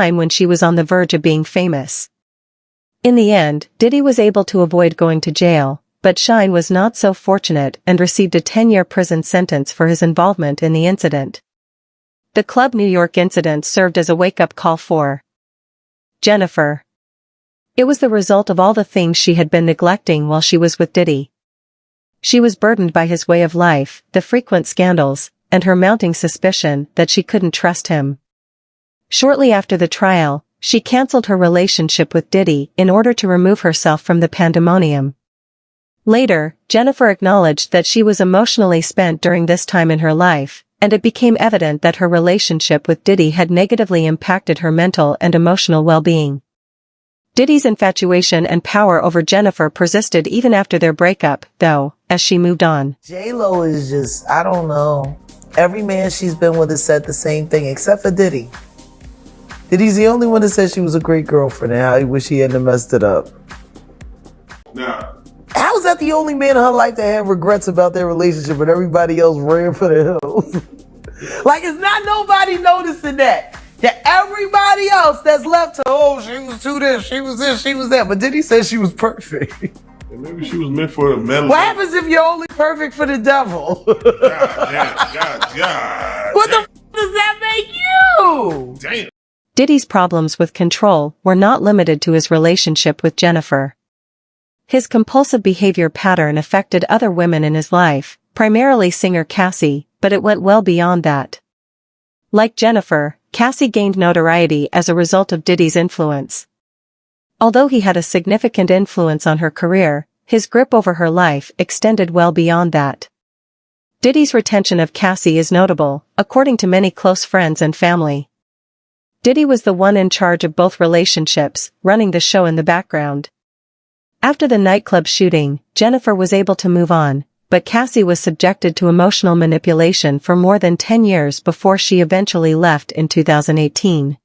time when she was on the verge of being famous. In the end, Diddy was able to avoid going to jail, but Shine was not so fortunate and received a 10-year prison sentence for his involvement in the incident. The Club New York incident served as a wake-up call for Jennifer. It was the result of all the things she had been neglecting while she was with Diddy. She was burdened by his way of life, the frequent scandals, and her mounting suspicion that she couldn't trust him. Shortly after the trial, she canceled her relationship with Diddy in order to remove herself from the pandemonium. Later, Jennifer acknowledged that she was emotionally spent during this time in her life, and it became evident that her relationship with Diddy had negatively impacted her mental and emotional well-being. Diddy's infatuation and power over Jennifer persisted even after their breakup, though, as she moved on. J-Lo is just, I don't know. Every man she's been with has said the same thing, except for Diddy. Diddy's the only one that said she was a great girlfriend and how he wish he hadn't messed it up. Now, How is that the only man in her life that had regrets about their relationship and everybody else ran for the hills? Like, it's not nobody noticing that. That everybody else that's left her, oh, she was too this, she was this, she was that. But Diddy said she was perfect. maybe she was meant for the metal. What happens if you're only perfect for the devil? God. What the f does that make you? Damn. Diddy's problems with control were not limited to his relationship with Jennifer. His compulsive behavior pattern affected other women in his life, primarily singer Cassie, but it went well beyond that. Like Jennifer, Cassie gained notoriety as a result of Diddy's influence. Although he had a significant influence on her career, his grip over her life extended well beyond that. Diddy's retention of Cassie is notable, according to many close friends and family. Diddy was the one in charge of both relationships, running the show in the background. After the nightclub shooting, Jennifer was able to move on, but Cassie was subjected to emotional manipulation for more than 10 years before she eventually left in 2018.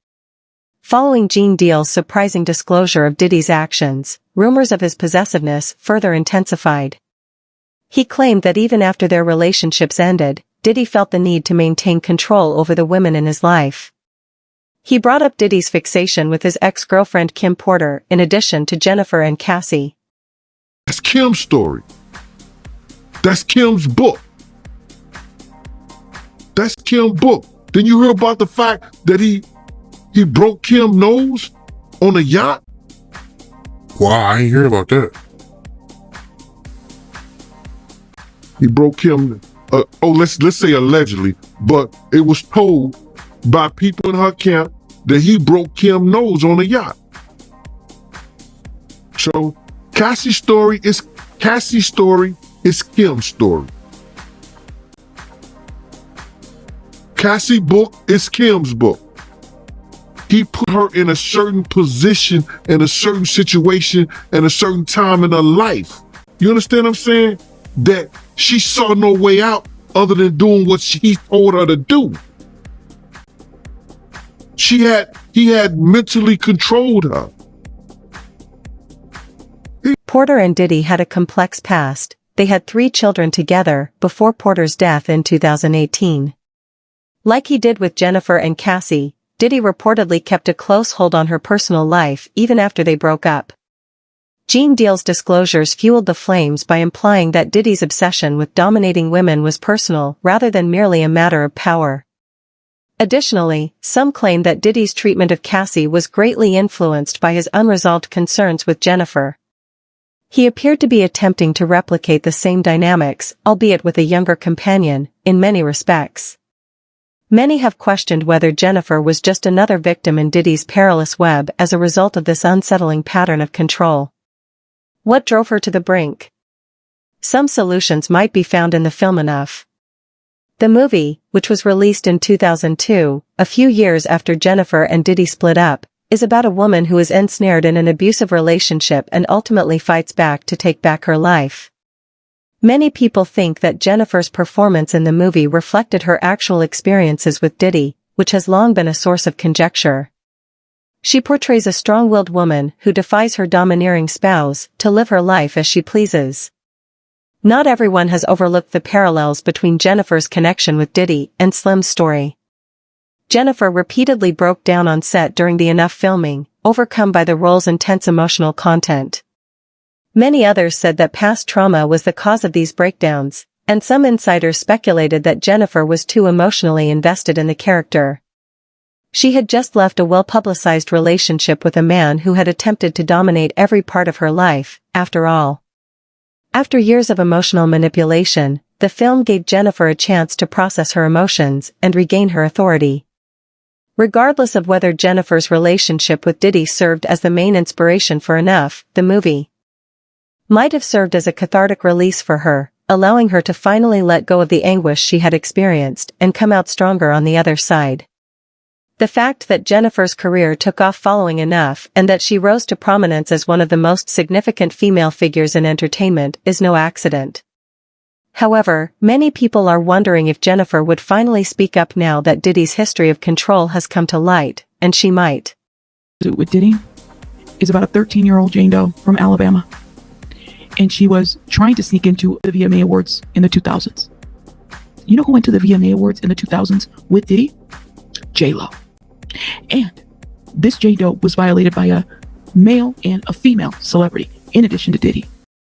Following Gene Deal's surprising disclosure of Diddy's actions, rumors of his possessiveness further intensified. He claimed that even after their relationships ended, Diddy felt the need to maintain control over the women in his life. He brought up Diddy's fixation with his ex-girlfriend Kim Porter in addition to Jennifer and Cassie. That's Kim's story. That's Kim's book. That's Kim's book. Then you hear about the fact that he broke Kim's nose on a yacht? Wow, I ain't hear about that. He broke Kim, let's say allegedly, but it was told by people in her camp that he broke Kim's nose on a yacht. So Cassie's story is Kim's story. Cassie's book is Kim's book. He put her in a certain position, in a certain situation, and a certain time in her life. You understand what I'm saying? That she saw no way out other than doing what he told her to do. He had mentally controlled her. Porter and Diddy had a complex past. They had 3 children together before Porter's death in 2018. Like he did with Jennifer and Cassie, Diddy reportedly kept a close hold on her personal life even after they broke up. Gene Deal's disclosures fueled the flames by implying that Diddy's obsession with dominating women was personal rather than merely a matter of power. Additionally, some claim that Diddy's treatment of Cassie was greatly influenced by his unresolved concerns with Jennifer. He appeared to be attempting to replicate the same dynamics, albeit with a younger companion, in many respects. Many have questioned whether Jennifer was just another victim in Diddy's perilous web as a result of this unsettling pattern of control. What drove her to the brink? Some solutions might be found in the film Enough. The movie, which was released in 2002, a few years after Jennifer and Diddy split up, is about a woman who is ensnared in an abusive relationship and ultimately fights back to take back her life. Many people think that Jennifer's performance in the movie reflected her actual experiences with Diddy, which has long been a source of conjecture. She portrays a strong-willed woman who defies her domineering spouse to live her life as she pleases. Not everyone has overlooked the parallels between Jennifer's connection with Diddy and Slim's story. Jennifer repeatedly broke down on set during the Enough filming, overcome by the role's intense emotional content. Many others said that past trauma was the cause of these breakdowns, and some insiders speculated that Jennifer was too emotionally invested in the character. She had just left a well-publicized relationship with a man who had attempted to dominate every part of her life, after all. After years of emotional manipulation, the film gave Jennifer a chance to process her emotions and regain her authority. Regardless of whether Jennifer's relationship with Diddy served as the main inspiration for Enough, the movie might have served as a cathartic release for her, allowing her to finally let go of the anguish she had experienced and come out stronger on the other side. The fact that Jennifer's career took off following Enough and that she rose to prominence as one of the most significant female figures in entertainment is no accident. However, many people are wondering if Jennifer would finally speak up now that Diddy's history of control has come to light, and she might. With Diddy is about a 13-year-old Jane Doe from Alabama. And she was trying to sneak into the VMA Awards in the 2000s. You know who went to the VMA Awards in the 2000s with Diddy? J-Lo. And this Jane Doe was violated by a male and a female celebrity, in addition to Diddy.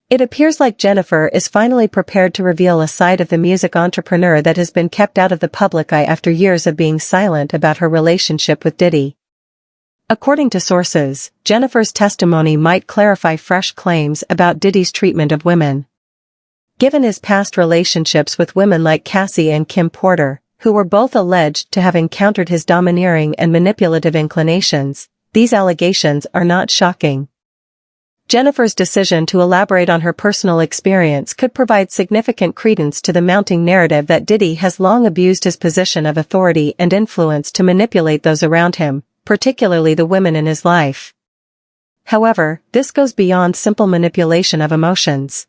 It appears like Jennifer is finally prepared to reveal a side of the music entrepreneur that has been kept out of the public eye after years of being silent about her relationship with Diddy. According to sources, Jennifer's testimony might clarify fresh claims about Diddy's treatment of women. Given his past relationships with women like Cassie and Kim Porter, who were both alleged to have encountered his domineering and manipulative inclinations, these allegations are not shocking. Jennifer's decision to elaborate on her personal experience could provide significant credence to the mounting narrative that Diddy has long abused his position of authority and influence to manipulate those around him, particularly the women in his life. However, this goes beyond simple manipulation of emotions.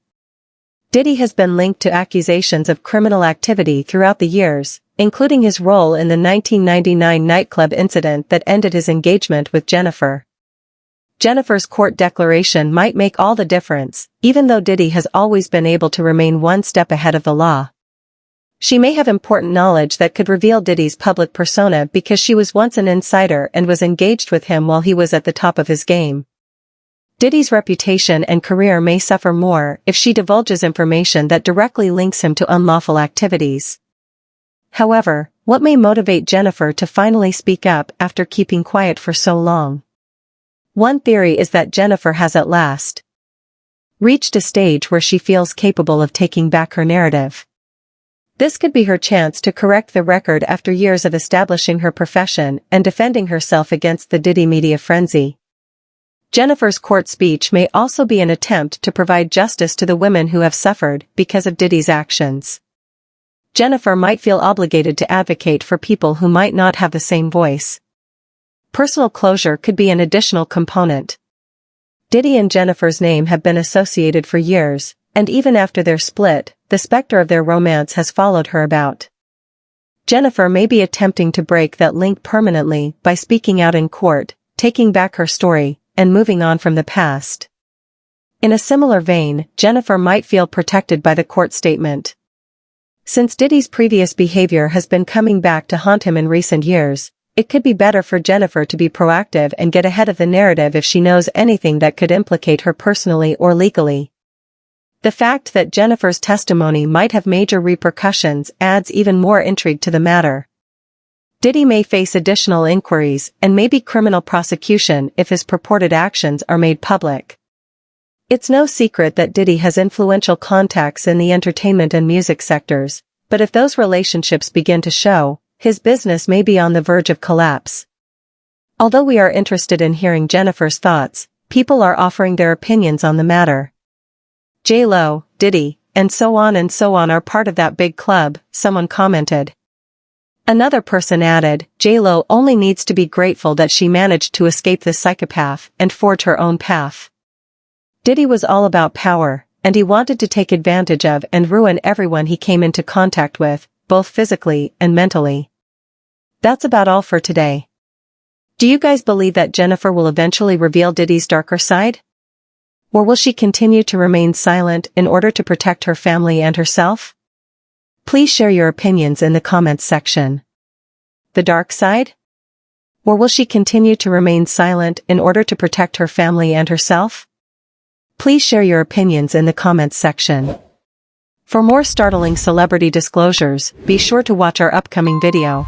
Diddy has been linked to accusations of criminal activity throughout the years, including his role in the 1999 nightclub incident that ended his engagement with Jennifer. Jennifer's court declaration might make all the difference, even though Diddy has always been able to remain one step ahead of the law. She may have important knowledge that could reveal Diddy's public persona because she was once an insider and was engaged with him while he was at the top of his game. Diddy's reputation and career may suffer more if she divulges information that directly links him to unlawful activities. However, what may motivate Jennifer to finally speak up after keeping quiet for so long? One theory is that Jennifer has at last reached a stage where she feels capable of taking back her narrative. This could be her chance to correct the record after years of establishing her profession and defending herself against the Diddy media frenzy. Jennifer's court speech may also be an attempt to provide justice to the women who have suffered because of Diddy's actions. Jennifer might feel obligated to advocate for people who might not have the same voice. Personal closure could be an additional component. Diddy and Jennifer's name have been associated for years, and even after their split, the specter of their romance has followed her about. Jennifer may be attempting to break that link permanently by speaking out in court, taking back her story, and moving on from the past. In a similar vein, Jennifer might feel protected by the court statement. Since Diddy's previous behavior has been coming back to haunt him in recent years, it could be better for Jennifer to be proactive and get ahead of the narrative if she knows anything that could implicate her personally or legally. The fact that Jennifer's testimony might have major repercussions adds even more intrigue to the matter. Diddy may face additional inquiries and maybe criminal prosecution if his purported actions are made public. It's no secret that Diddy has influential contacts in the entertainment and music sectors, but if those relationships begin to show, his business may be on the verge of collapse. Although we are interested in hearing Jennifer's thoughts, people are offering their opinions on the matter. J-Lo, Diddy, and so on are part of that big club, someone commented. Another person added, J-Lo only needs to be grateful that she managed to escape this psychopath and forge her own path. Diddy was all about power, and he wanted to take advantage of and ruin everyone he came into contact with, both physically and mentally. That's about all for today. Do you guys believe that Jennifer will eventually reveal Diddy's darker side? Or will she continue to remain silent in order to protect her family and herself? Please share your opinions in the comments section. The dark side? Or will she continue to remain silent in order to protect her family and herself? Please share your opinions in the comments section. For more startling celebrity disclosures, be sure to watch our upcoming video.